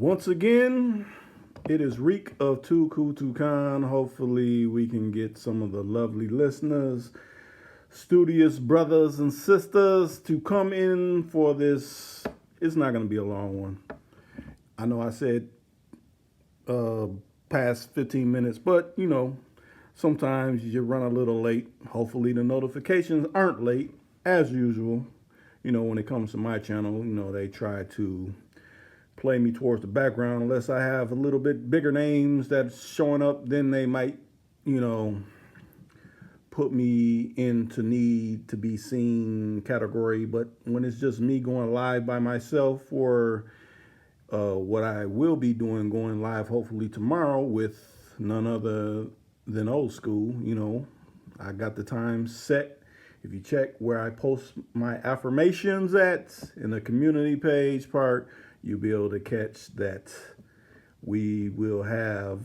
Once again, it is Reek of Too Cool Too Con. Hopefully, we can get some of the lovely listeners, studious brothers and sisters to come in for this. It's not going to be a long one. I know I said past 15 minutes, but sometimes you run a little late. Hopefully, the notifications aren't late, as usual. When it comes to my channel, they try to play me towards the background unless I have a little bit bigger names that's showing up, then they might, put me into need to be seen category. But when it's just me going live by myself for what I will be doing, going live hopefully tomorrow with none other than old school, I got the time set. If you check where I post my affirmations at in the community page part, you'll be able to catch that we will have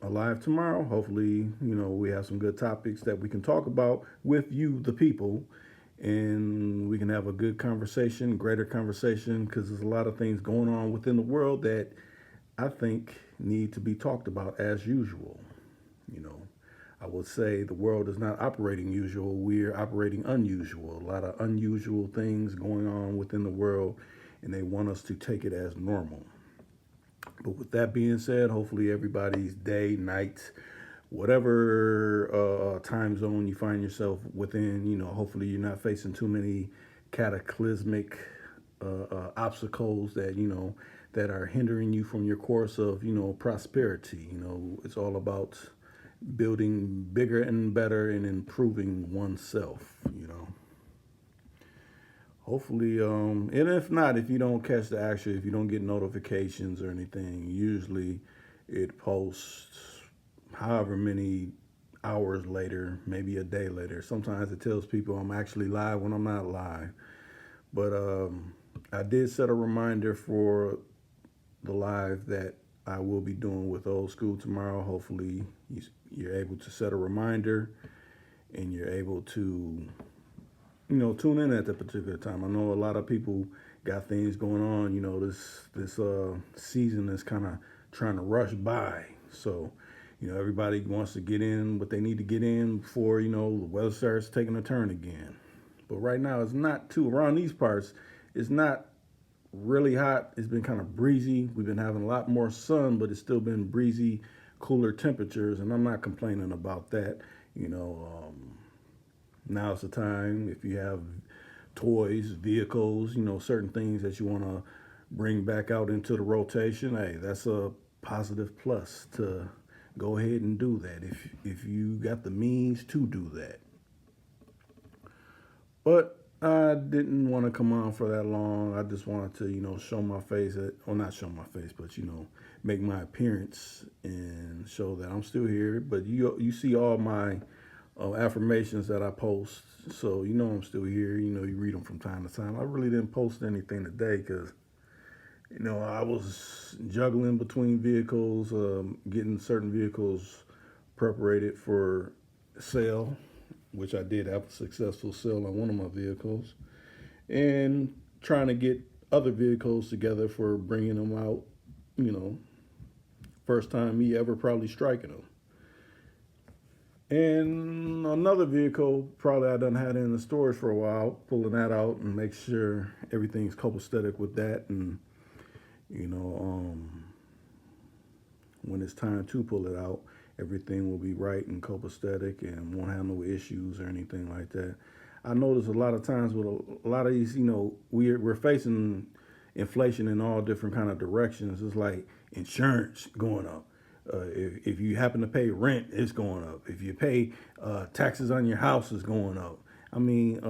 a live tomorrow. Hopefully, we have some good topics that we can talk about with you, the people, and we can have a good conversation, greater conversation, because there's a lot of things going on within the world that I think need to be talked about as usual. I would say the world is not operating usual. We're operating unusual. A lot of unusual things going on within the world, and they want us to take it as normal. But with that being said, hopefully everybody's day, night, whatever time zone you find yourself within, hopefully you're not facing too many cataclysmic obstacles that, that are hindering you from your course of, prosperity. It's all about building bigger and better and improving oneself, Hopefully, and if not, if you don't catch the action, if you don't get notifications or anything, usually it posts however many hours later, maybe a day later. Sometimes it tells people I'm actually live when I'm not live. But I did set a reminder for the live that I will be doing with Old School tomorrow. Hopefully you're able to set a reminder and you're able to tune in at that particular time. I know a lot of people got things going on. This season is kind of trying to rush by. So, everybody wants to get in what they need to get in before, the weather starts taking a turn again. But right now it's not too, around these parts, it's not really hot. It's been kind of breezy. We've been having a lot more sun, but it's still been breezy, cooler temperatures, and I'm not complaining about that. Now's the time, if you have toys, vehicles, certain things that you want to bring back out into the rotation, hey, that's a positive plus to go ahead and do that if you got the means to do that. But I didn't want to come on for that long. I just wanted to, show my face, not show my face, but, make my appearance and show that I'm still here. But you see all my affirmations that I post, so I'm still here. You read them from time to time. I really didn't post anything today because I was juggling between vehicles, getting certain vehicles preparated for sale, which I did have a successful sale on one of my vehicles, and trying to get other vehicles together for bringing them out. First time me ever probably striking them. And another vehicle, probably I done had in the storage for a while, pulling that out and make sure everything's copacetic with that. And, when it's time to pull it out, everything will be right and copacetic and won't have no issues or anything like that. I notice a lot of times with a lot of these, we're facing inflation in all different kind of directions. It's like insurance going up. If you happen to pay rent, it's going up. If you pay taxes on your house, it's going up. I mean,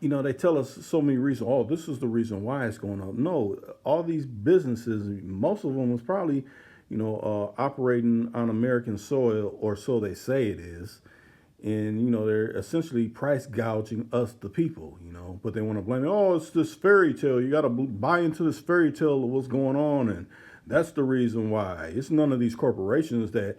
they tell us so many reasons. Oh, this is the reason why it's going up. No, all these businesses, most of them is probably, operating on American soil, or so they say it is. And, they're essentially price gouging us, the people, but they want to blame it. Oh, it's this fairy tale. You got to buy into this fairy tale of what's going on. And That's the reason why. It's none of these corporations that,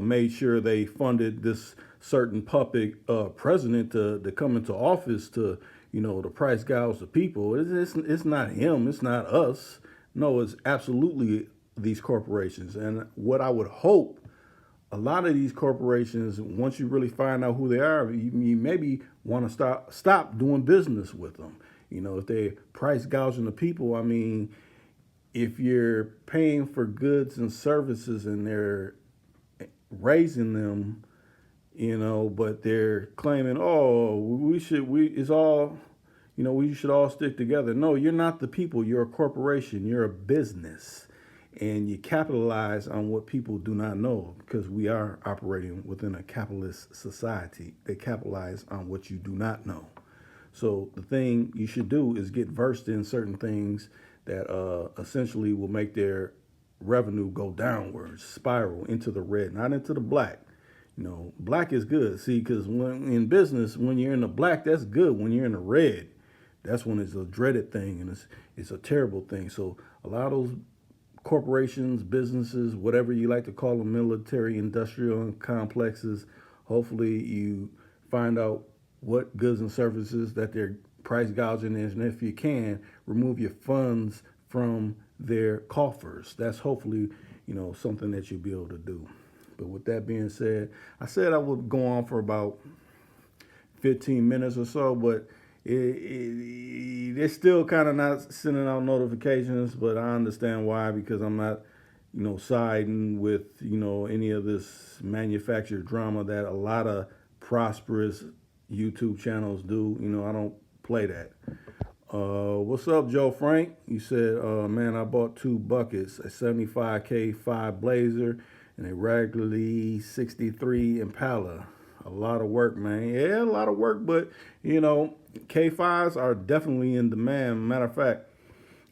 made sure they funded this certain puppet president to come into office to, to price gouge the people. It's not him. It's not us. No, it's absolutely these corporations. And what I would hope, a lot of these corporations, once you really find out who they are, you maybe want to stop doing business with them. If they price gouging the people, I mean, if you're paying for goods and services and they're raising them, but they're claiming, oh, we should all stick together. No, you're not the people. You're a corporation. You're a business. And you capitalize on what people do not know, because we are operating within a capitalist society. They capitalize on what you do not know. So the thing you should do is get versed in certain things that essentially will make their revenue go downwards, spiral into the red, not into the black. Black is good. See, because when in business, when you're in the black, that's good. When you're in the red, that's when it's a dreaded thing, and it's a terrible thing. So a lot of those corporations, businesses, whatever you like to call them, military, industrial complexes, hopefully you find out what goods and services that they're price gouging is, and if you can, remove your funds from their coffers. That's hopefully, something that you'll be able to do. But with that being said, I said I would go on for about 15 minutes or so, but they're still kind of not sending out notifications, but I understand why, because I'm not, siding with, any of this manufactured drama that a lot of prosperous YouTube channels do. I don't play that. What's up, Joe Frank? You said, man, I bought 2 buckets, a 75K5 Blazer and a regularly 63 Impala. A lot of work, man. Yeah, a lot of work, but, K5s are definitely in demand. Matter of fact,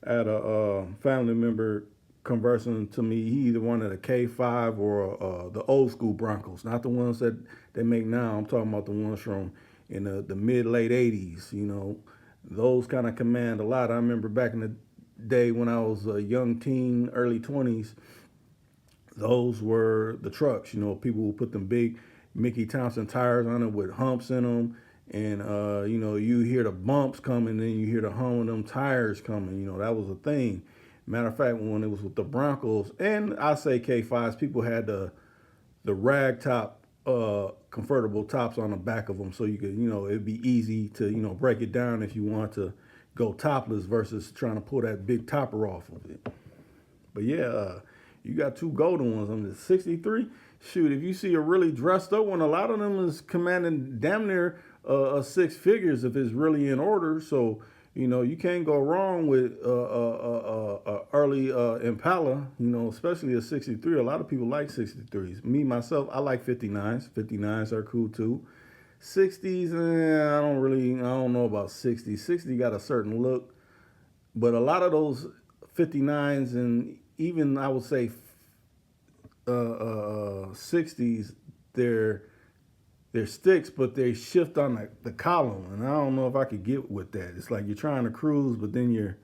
I had a family member conversing to me. He either wanted a K5 or the old school Broncos, not the ones that they make now. I'm talking about the ones from in the mid-late 80s, Those kind of command a lot. I remember back in the day when I was a young teen, early 20s, those were the trucks. People would put them big Mickey Thompson tires on it with humps in them. And, you hear the bumps coming, then you hear the hum of them tires coming. That was a thing. Matter of fact, when it was with the Broncos, and I say K5s, people had the rag top convertible tops on the back of them, so you could, it'd be easy to, break it down if you want to go topless versus trying to pull that big topper off of it. But yeah, you got 2 golden ones on the 63. Shoot, if you see a really dressed up one, a lot of them is commanding damn near 6 figures if it's really in order. So, you can't go wrong with early Impala, especially a 63. A lot of people like 63s. Me, myself, I like 59s. 59s are cool too. 60s, I don't know about 60s. 60 got a certain look, but a lot of those 59s and even I would say 60s, they're sticks, but they shift on the column, and I don't know if I could get with that. It's like you're trying to cruise, but then you're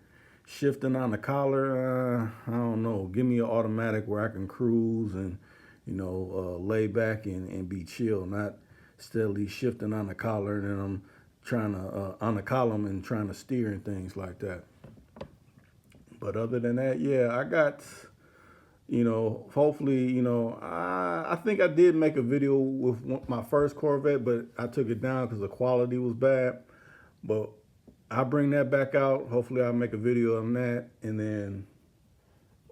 shifting on the collar. I don't know. Give me an automatic where I can cruise and lay back and be chill, not steadily shifting on the collar, and then I'm trying to on the column and trying to steer and things like that. But other than that, yeah, I got. Hopefully, I think I did make a video with my first Corvette, but I took it down because the quality was bad. But I'll bring that back out. Hopefully I'll make a video on that. And then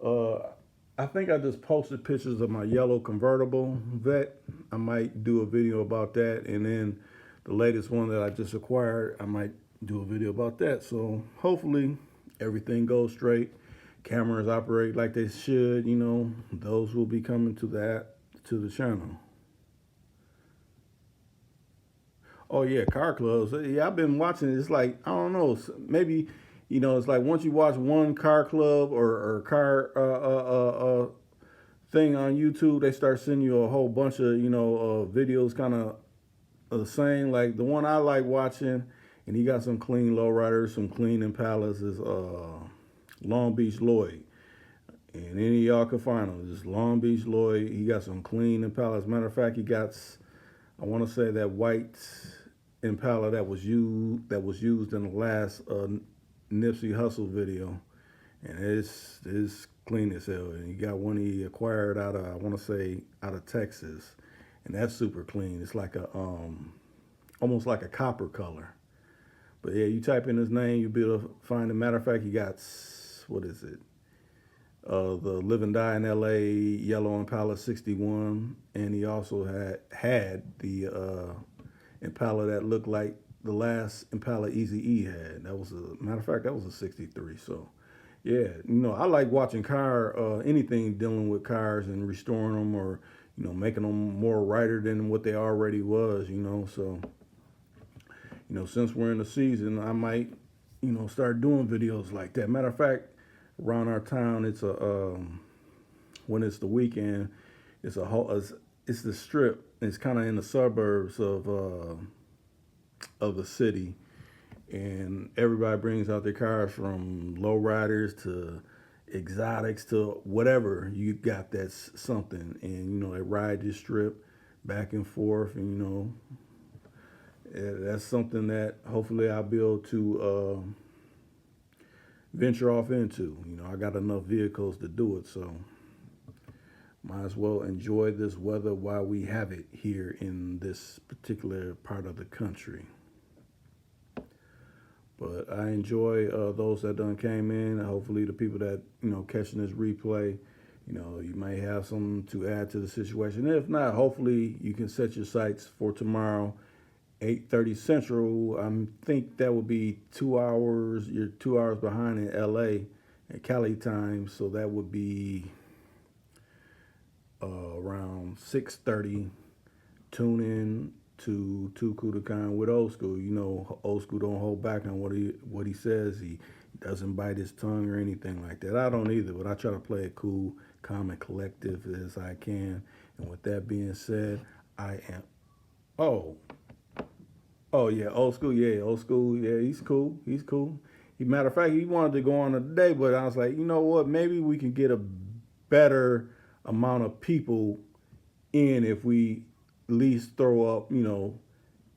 I think I just posted pictures of my yellow convertible Vet. I might do a video about that. And then the latest one that I just acquired, I might do a video about that. So hopefully everything goes straight. Cameras operate like they should, those will be coming to the channel. Oh yeah, car clubs. Yeah, I've been watching. It's like, I don't know, maybe, it's like once you watch one car club or car thing on YouTube, they start sending you a whole bunch of, videos kind of the same. Like the one I like watching, and he got some clean lowriders, some clean Impalas, is Long Beach Lloyd. And any of y'all can find him. Just Long Beach Lloyd. He got some clean Impala. As a matter of fact, he got, I want to say, that white Impala that was used in the last Nipsey Hussle video, and it's clean as hell. And he got one he acquired out of, I want to say, out of Texas, and that's super clean. It's like a almost like a copper color. But yeah, you type in his name, you'll be able to find it. Matter of fact, he got, what is it? The Live and Die in L.A. Yellow Impala 61, and he also had the Impala that looked like the last Impala Eazy-E had. That was a matter of fact, that was a 63. So yeah, I like watching anything dealing with cars and restoring them, or making them more righter than what they already was. So since we're in the season, I might start doing videos like that. Matter of fact, around our town, it's when it's the weekend, it's the strip. It's kind of in the suburbs of the city, and everybody brings out their cars, from lowriders to exotics to whatever you got that's something, and they ride this strip back and forth, and that's something that hopefully I'll be able to venture off into. I got enough vehicles to do it, so might as well enjoy this weather while we have it here in this particular part of the country. But I enjoy those that done came in. Hopefully the people that catching this replay, you may have something to add to the situation. If not, hopefully you can set your sights for tomorrow, 8:30 Central. I think that would be 2 hours. You're 2 hours behind in LA at Cali time, so that would be around 6:30. Tune in to Too Cool to Kind with Old School. Old School don't hold back on what he says. He doesn't bite his tongue or anything like that. I don't either, but I try to play it cool, calm, and collective as I can. And with that being said, I am. Oh yeah, Old School. Yeah, Old School. Yeah, he's cool. He's cool. Matter of fact, he wanted to go on today, but I was like, you know what? Maybe we can get a better amount of people in if we at least throw up.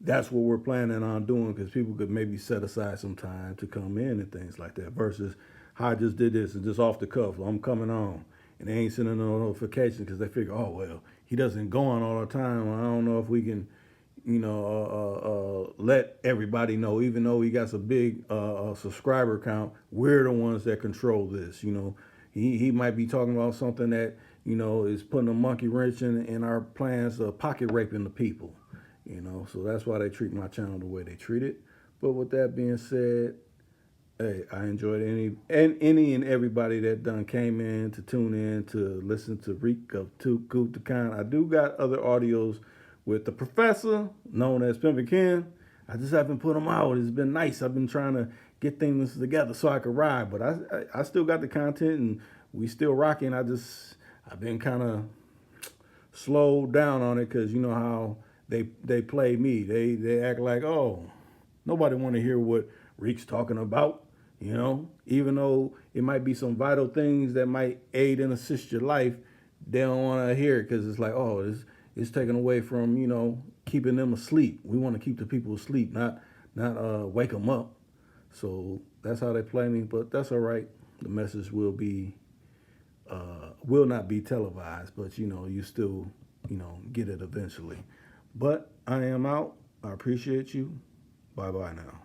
That's what we're planning on doing, because people could maybe set aside some time to come in and things like that. Versus how I just did this and just off the cuff, I'm coming on, and they ain't sending no notifications because they figure, oh well, he doesn't go on all the time. I don't know if we can. Let everybody know, even though he got a big subscriber count, we're the ones that control this. He might be talking about something that, is putting a monkey wrench in our plans of pocket raping the people, so that's why they treat my channel the way they treat it. But with that being said, hey, I enjoyed any and everybody that done came in to tune in to listen to Reek of Too Cool to Kind. I do got other audios with the professor, known as Pimpin' Ken. I just haven't put them out. It's been nice. I've been trying to get things together so I could ride, but I still got the content, and we still rocking. I've been kind of slowed down on it, because you know how they play me. They act like, oh, nobody want to hear what Reek's talking about, even though it might be some vital things that might aid and assist your life. They don't want to hear it, because it's like, oh, it's taken away from, keeping them asleep. We want to keep the people asleep, not wake them up. So that's how they play me, but that's all right. The message will not be televised, but you still, get it eventually. But I am out. I appreciate you. Bye-bye now.